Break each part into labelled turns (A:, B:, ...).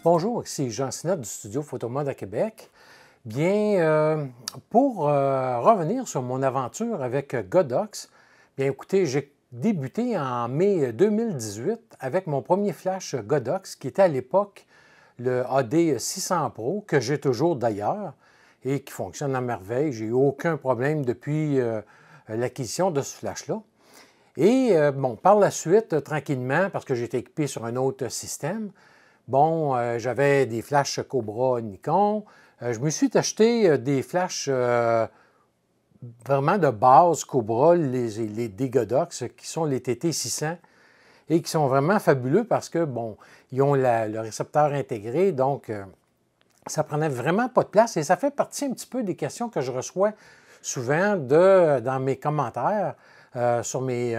A: Bonjour, ici Jean Sinot du studio Photomode à Québec. Bien, pour revenir sur mon aventure avec Godox, bien écoutez, j'ai débuté en mai 2018 avec mon premier flash Godox qui était à l'époque le AD600 Pro, que j'ai toujours d'ailleurs et qui fonctionne à merveille. J'ai eu aucun problème depuis l'acquisition de ce flash-là. Et bon, par la suite, tranquillement, parce que j'étais équipé sur un autre système, bon, j'avais des flashs Cobra Nikon. Je me suis acheté des flashs vraiment de base Cobra, des Godox, qui sont les TT600 et qui sont vraiment fabuleux parce que, bon, ils ont le récepteur intégré, donc ça prenait vraiment pas de place et ça fait partie un petit peu des questions que je reçois souvent dans mes commentaires sur mes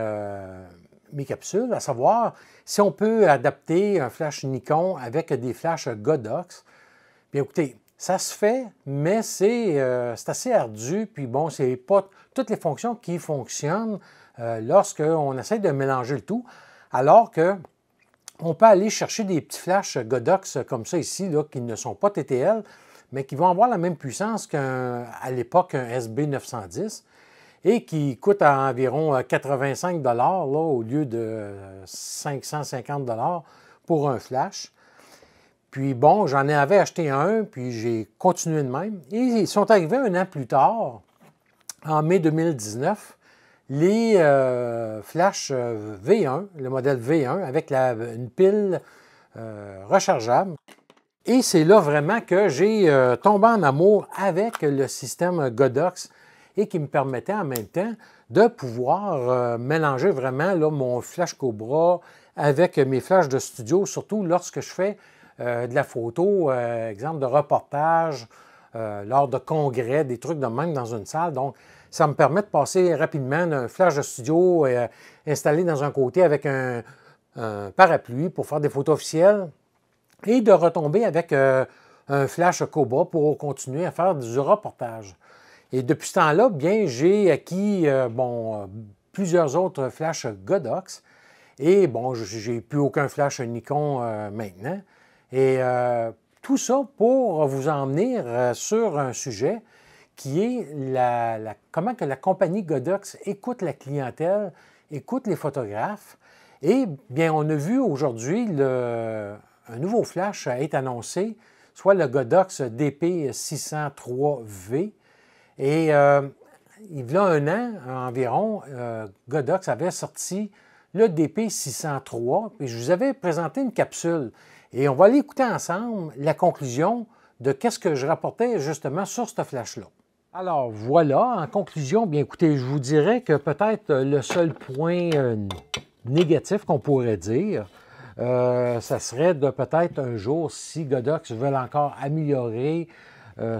A: capsules, à savoir si on peut adapter un flash Nikon avec des flashs Godox. Bien écoutez, ça se fait, mais c'est assez ardu, puis bon, c'est pas toutes les fonctions qui fonctionnent lorsqu'on essaie de mélanger le tout, alors que on peut aller chercher des petits flashs Godox comme ça ici, là, qui ne sont pas TTL, mais qui vont avoir la même puissance qu'à l'époque un SB910 et qui coûtent environ 85 $ là, au lieu de 550 $ pour un flash. Puis bon, j'en avais acheté un, puis j'ai continué de même. Et ils sont arrivés un an plus tard, en mai 2019, les flash V1, le modèle V1, avec une pile rechargeable. Et c'est là vraiment que j'ai tombé en amour avec le système Godox et qui me permettait en même temps de pouvoir mélanger vraiment là, mon flash Cobra avec mes flashs de studio, surtout lorsque je fais de la photo, exemple de reportage, lors de congrès, des trucs de même dans une salle. Donc, ça me permet de passer rapidement d'un flash de studio installé dans un côté avec un parapluie pour faire des photos officielles et de retomber avec un flash Cobra pour continuer à faire du reportage. Et depuis ce temps-là, bien, j'ai acquis plusieurs autres flashs Godox. Et bon, j'ai plus aucun flash Nikon maintenant. Et tout ça pour vous emmener sur un sujet qui est comment que la compagnie Godox écoute la clientèle, écoute les photographes. Et bien, on a vu aujourd'hui un nouveau flash être annoncé, soit le Godox DP603V. Et il y a un an environ, Godox avait sorti le DP603 et je vous avais présenté une capsule. Et on va aller écouter ensemble la conclusion de qu'est-ce que je rapportais justement sur ce flash-là. Alors voilà, en conclusion, bien écoutez, je vous dirais que peut-être le seul point négatif qu'on pourrait dire, ça serait de peut-être un jour, si Godox veulent encore améliorer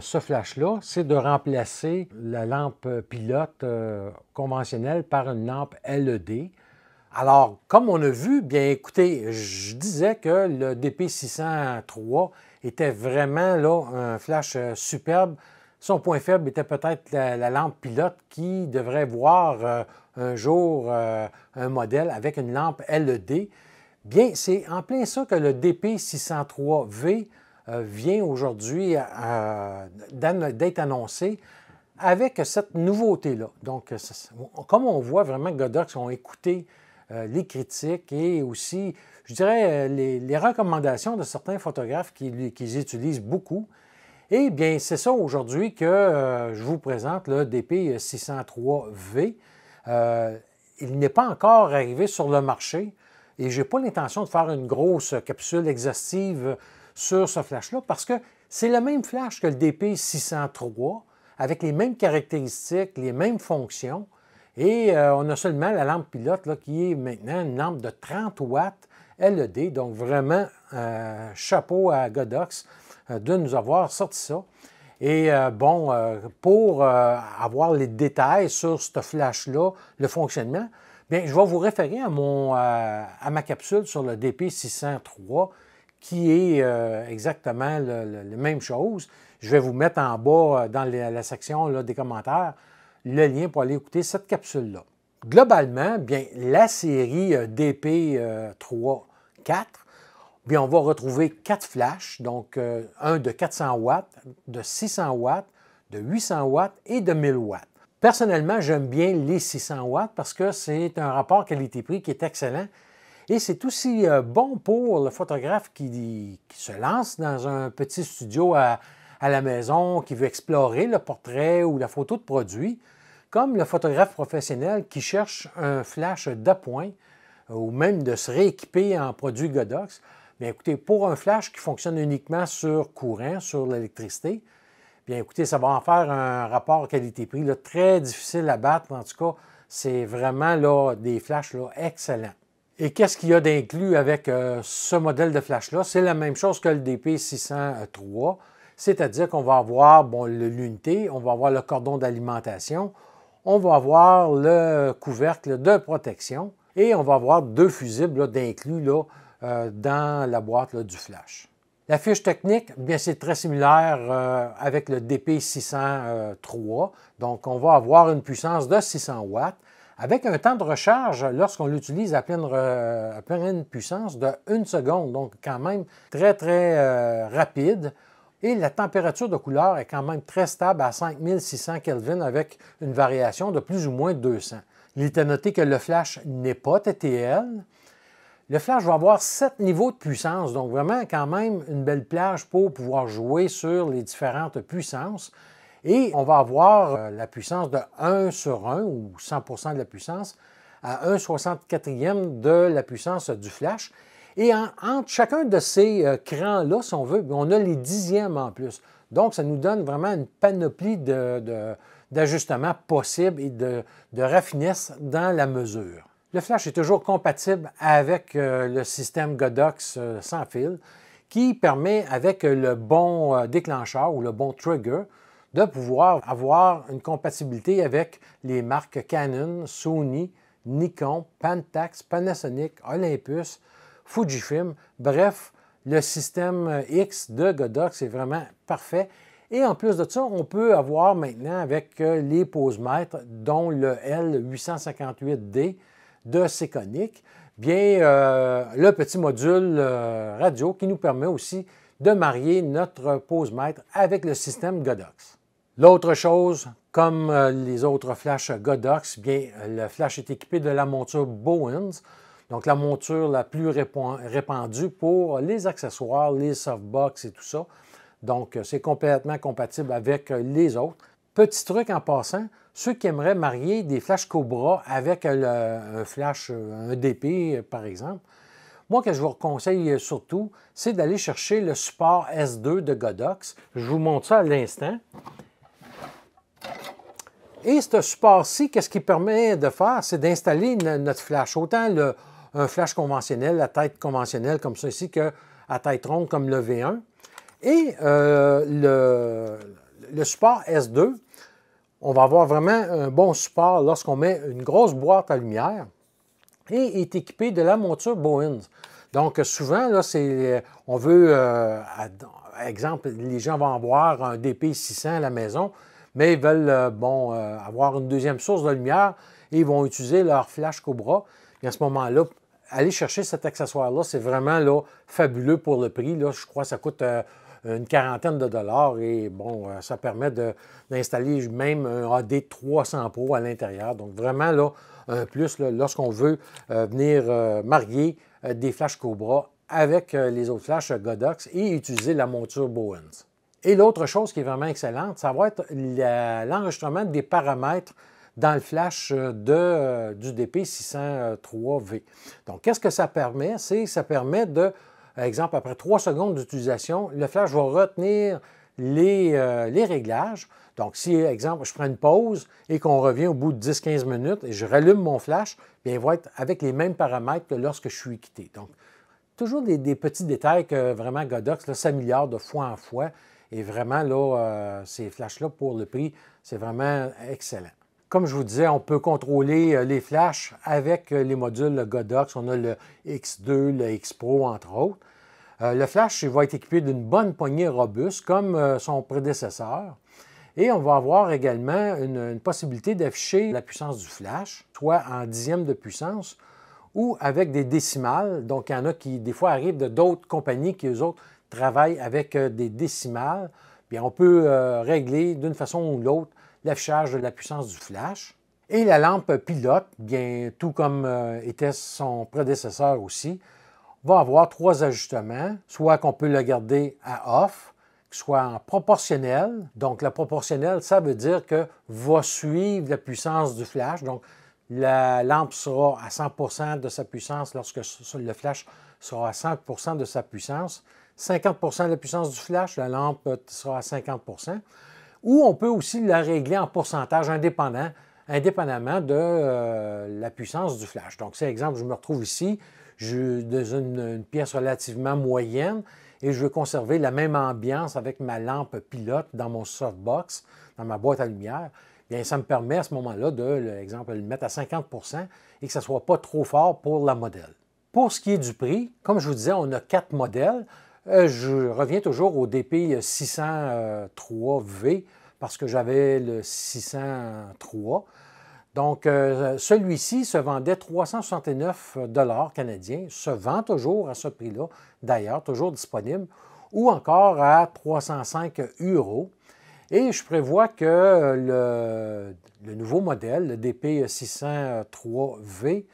A: ce flash-là, c'est de remplacer la lampe pilote conventionnelle par une lampe LED. Alors, comme on a vu, bien écoutez, je disais que le DP603 était vraiment là un flash superbe. Son point faible était peut-être la lampe pilote qui devrait voir un jour un modèle avec une lampe LED. Bien, c'est en plein ça que le DP603V vient aujourd'hui d'être annoncé avec cette nouveauté-là. Donc, comme on voit vraiment, Godox ont écouté les critiques et aussi, je dirais, les recommandations de certains photographes qui utilisent beaucoup. Et bien, c'est ça aujourd'hui que je vous présente le DP603V. Il n'est pas encore arrivé sur le marché et je n'ai pas l'intention de faire une grosse capsule exhaustive sur ce flash-là parce que c'est le même flash que le DP603 avec les mêmes caractéristiques, les mêmes fonctions. Et on a seulement la lampe pilote là, qui est maintenant une lampe de 30 watts LED. Donc vraiment, chapeau à Godox de nous avoir sorti ça. Et pour avoir les détails sur ce flash-là, le fonctionnement, Bien, je vais vous référer à ma capsule sur le DP603 qui est exactement la même chose. Je vais vous mettre en bas dans la section là, des commentaires le lien pour aller écouter cette capsule-là. Globalement, bien, la série DP3-4, bien, on va retrouver 4 flashs, donc un de 400 watts, de 600 watts, de 800 watts et de 1000 watts. Personnellement, j'aime bien les 600 watts parce que c'est un rapport qualité-prix qui est excellent et c'est aussi bon pour le photographe qui se lance dans un petit studio à la maison, qui veut explorer le portrait ou la photo de produit, comme le photographe professionnel qui cherche un flash d'appoint ou même de se rééquiper en produit Godox. Bien, écoutez, pour un flash qui fonctionne uniquement sur courant, sur l'électricité, bien, écoutez, ça va en faire un rapport qualité-prix très difficile à battre. En tout cas, c'est vraiment là, des flashs là, excellents. Et qu'est-ce qu'il y a d'inclus avec ce modèle de flash-là? C'est la même chose que le DP603, c'est-à-dire qu'on va avoir l'unité, on va avoir le cordon d'alimentation, on va avoir le couvercle de protection et on va avoir 2 fusibles d'inclus dans la boîte du flash. La fiche technique, bien, c'est très similaire avec le DP603. Donc, on va avoir une puissance de 600 watts avec un temps de recharge lorsqu'on l'utilise à pleine puissance de 1 seconde. Donc, quand même très, très rapide. Et la température de couleur est quand même très stable à 5600 Kelvin avec une variation de plus ou moins 200. Il est à noter que le flash n'est pas TTL. Le flash va avoir 7 niveaux de puissance, donc vraiment quand même une belle plage pour pouvoir jouer sur les différentes puissances. Et on va avoir la puissance de 1 sur 1 ou 100% de la puissance à 1/64e de la puissance du flash. Et entre chacun de ces crans-là, si on veut, on a les dixièmes en plus. Donc, ça nous donne vraiment une panoplie d'ajustements possibles et de raffinesse dans la mesure. Le flash est toujours compatible avec le système Godox sans fil qui permet, avec le bon déclencheur ou le bon trigger, de pouvoir avoir une compatibilité avec les marques Canon, Sony, Nikon, Pentax, Panasonic, Olympus, Fujifilm. Bref, le système X de Godox est vraiment parfait. Et en plus de ça, on peut avoir maintenant avec les posemètres, dont le L858D, de Sekonic, bien le petit module radio qui nous permet aussi de marier notre posemètre avec le système Godox. L'autre chose, comme les autres flashs Godox, bien le flash est équipé de la monture Bowens, donc la monture la plus répandue pour les accessoires, les softbox et tout ça. Donc c'est complètement compatible avec les autres. Petit truc en passant, ceux qui aimeraient marier des flashs Cobra avec un flash, un DP par exemple, moi, ce que je vous conseille surtout, c'est d'aller chercher le support S2 de Godox. Je vous montre ça à l'instant. Et ce support-ci, qu'est-ce qu'il permet de faire? C'est d'installer notre flash. Autant un flash conventionnel, la tête conventionnelle comme ça ici, qu'à tête ronde comme le V1. Et le support S2, on va avoir vraiment un bon support lorsqu'on met une grosse boîte à lumière et est équipé de la monture Bowens. Donc, souvent, là, on veut, exemple, les gens vont avoir un DP600 à la maison, mais ils veulent avoir une deuxième source de lumière et ils vont utiliser leur flash Cobra. Et à ce moment-là, aller chercher cet accessoire-là, c'est vraiment là, fabuleux pour le prix. Là, je crois que ça coûte une quarantaine de dollars et bon, ça permet d'installer même un AD 300 Pro à l'intérieur. Donc vraiment là, un plus lorsqu'on veut venir marier des flashs Cobra avec les autres flashs Godox et utiliser la monture Bowens. Et l'autre chose qui est vraiment excellente, ça va être l'enregistrement des paramètres dans le flash du DP603V. Donc, qu'est-ce que ça permet? Ça permet de, par exemple, après 3 secondes d'utilisation, le flash va retenir les réglages. Donc, si, exemple, je prends une pause et qu'on revient au bout de 10-15 minutes et je rallume mon flash, bien, il va être avec les mêmes paramètres que lorsque je suis quitté. Donc, toujours des petits détails que vraiment Godox s'améliore de fois en fois. Et vraiment, là, ces flashs-là, pour le prix, c'est vraiment excellent. Comme je vous disais, on peut contrôler les flashs avec les modules Godox. On a le X2, le X Pro, entre autres. Le flash va être équipé d'une bonne poignée robuste, comme son prédécesseur. Et on va avoir également une possibilité d'afficher la puissance du flash, soit en dixièmes de puissance ou avec des décimales. Donc, il y en a qui, des fois, arrivent de d'autres compagnies qui, eux autres, travaillent avec des décimales. Bien, on peut régler d'une façon ou l'autre l'affichage de la puissance du flash. Et la lampe pilote, bien, tout comme était son prédécesseur aussi, va avoir trois ajustements, soit qu'on peut le garder à off, soit en proportionnel. Donc, la proportionnelle, ça veut dire que va suivre la puissance du flash. Donc, la lampe sera à 100 de sa puissance lorsque le flash sera à 100 de sa puissance. 50 de la puissance du flash, la lampe sera à 50 Ou on peut aussi la régler en pourcentage indépendamment de la puissance du flash. Donc, c'est exemple, je me retrouve ici, dans une pièce relativement moyenne, et je veux conserver la même ambiance avec ma lampe pilote dans mon softbox, dans ma boîte à lumière. Bien, ça me permet à ce moment-là de, l'exemple, le mettre à 50 et que ça ne soit pas trop fort pour la modèle. Pour ce qui est du prix, comme je vous disais, on a 4 modèles. Je reviens toujours au DP 603V parce que j'avais le 603. Donc, celui-ci se vendait 369 $ canadiens, se vend toujours à ce prix-là, d'ailleurs, toujours disponible, ou encore à 305 €. Et je prévois que le nouveau modèle, le DP 603V,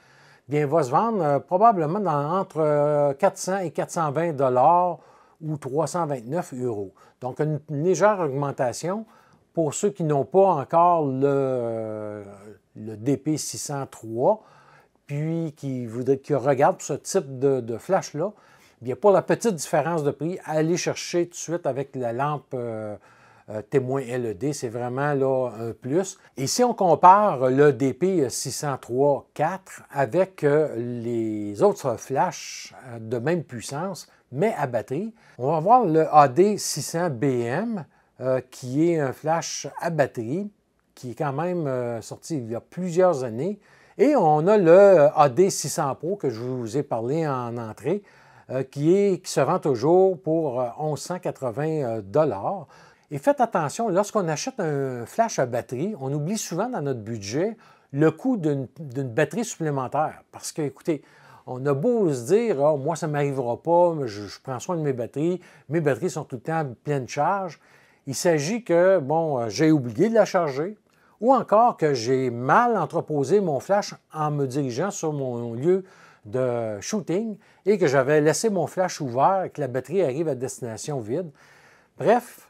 A: bien, va se vendre probablement entre 400 et 420 $ ou 329 €. Donc, une légère augmentation pour ceux qui n'ont pas encore le DP 603, puis qui regardent ce type de flash-là. Bien, pour la petite différence de prix, allez chercher tout de suite avec la lampe témoin LED, c'est vraiment là un plus. Et si on compare le DP 603-4 avec les autres flashs de même puissance, mais à batterie, on va voir le AD 600BM, qui est un flash à batterie, qui est quand même sorti il y a plusieurs années. Et on a le AD 600 Pro que je vous ai parlé en entrée, qui se vend toujours pour 1 180 $. Et faites attention, lorsqu'on achète un flash à batterie, on oublie souvent dans notre budget le coût d'une batterie supplémentaire. Parce que, écoutez, on a beau se dire, oh, moi, ça ne m'arrivera pas, je prends soin de mes batteries sont tout le temps pleines de charge. Il s'agit que, bon, j'ai oublié de la charger, ou encore que j'ai mal entreposé mon flash en me dirigeant sur mon lieu de shooting et que j'avais laissé mon flash ouvert et que la batterie arrive à destination vide. Bref,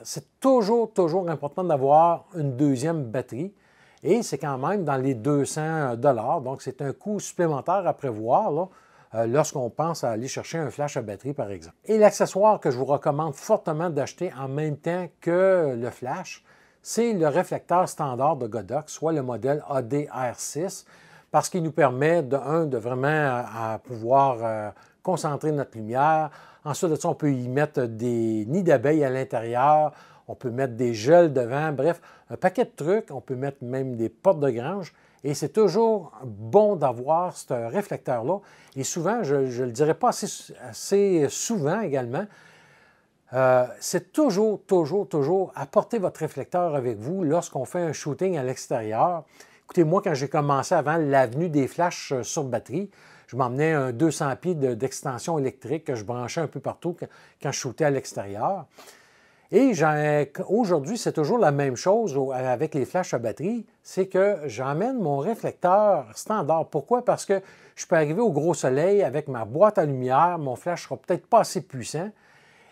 A: c'est toujours important d'avoir une deuxième batterie et c'est quand même dans les 200 $. Donc, c'est un coût supplémentaire à prévoir là, lorsqu'on pense à aller chercher un flash à batterie, par exemple. Et l'accessoire que je vous recommande fortement d'acheter en même temps que le flash, c'est le réflecteur standard de Godox, soit le modèle AD-R6, parce qu'il nous permet, de vraiment pouvoir concentrer notre lumière. Ensuite de ça, on peut y mettre des nids d'abeilles à l'intérieur, on peut mettre des gels devant, bref, un paquet de trucs. On peut mettre même des portes de grange. Et c'est toujours bon d'avoir ce réflecteur-là. Et souvent, je ne le dirais pas assez souvent également, c'est toujours apporter votre réflecteur avec vous lorsqu'on fait un shooting à l'extérieur. Écoutez, moi, quand j'ai commencé avant l'avenue des flashs sur batterie, je m'emmenais un 200 pieds d'extension électrique que je branchais un peu partout quand je shootais à l'extérieur. Et aujourd'hui, c'est toujours la même chose avec les flashs à batterie, c'est que j'emmène mon réflecteur standard. Pourquoi? Parce que je peux arriver au gros soleil avec ma boîte à lumière, mon flash ne sera peut-être pas assez puissant.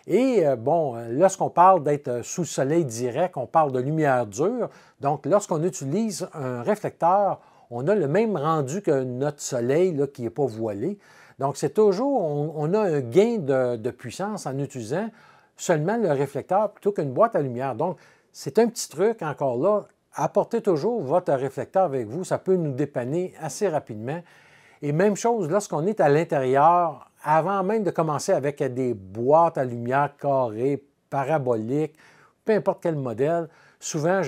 A: Et bon, lorsqu'on parle d'être sous soleil direct, on parle de lumière dure. Donc, lorsqu'on utilise un réflecteur, on a le même rendu que notre soleil là, qui n'est pas voilé. Donc, c'est toujours, on a un gain de puissance en utilisant seulement le réflecteur plutôt qu'une boîte à lumière. Donc, c'est un petit truc encore là. Apportez toujours votre réflecteur avec vous. Ça peut nous dépanner assez rapidement. Et même chose, lorsqu'on est à l'intérieur, avant même de commencer avec des boîtes à lumière carrées, paraboliques, peu importe quel modèle, souvent,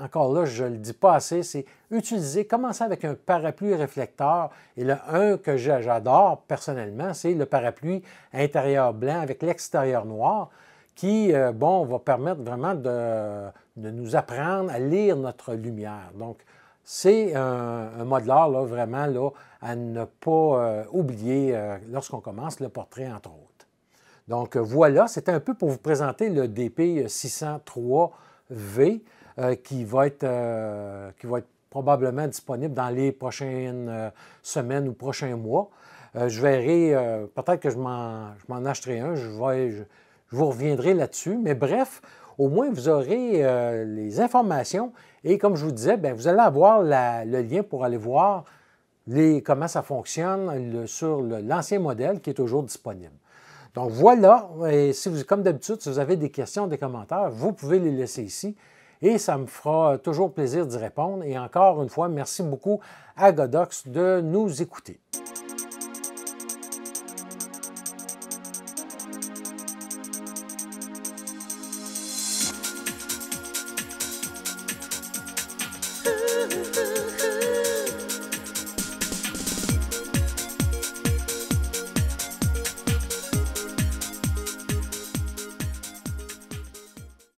A: encore là, je ne le dis pas assez, c'est utiliser, commencer avec un parapluie réflecteur. Et le un que j'adore personnellement, c'est le parapluie intérieur blanc avec l'extérieur noir qui, bon, va permettre vraiment de nous apprendre à lire notre lumière. Donc, c'est un mode d'art, là, vraiment, là, à ne pas oublier lorsqu'on commence le portrait, entre autres. Donc, voilà, c'était un peu pour vous présenter le DP603V qui va être probablement disponible dans les prochaines semaines ou prochains mois. Je verrai, peut-être que je m'en achèterai un, je vous reviendrai là-dessus. Mais bref, au moins, vous aurez les informations et comme je vous disais, bien, vous allez avoir le lien pour aller voir comment ça fonctionne sur l'ancien modèle qui est toujours disponible. Donc voilà, et si vous, comme d'habitude, si vous avez des questions, des commentaires, vous pouvez les laisser ici et ça me fera toujours plaisir d'y répondre. Et encore une fois, merci beaucoup à Godox de nous écouter.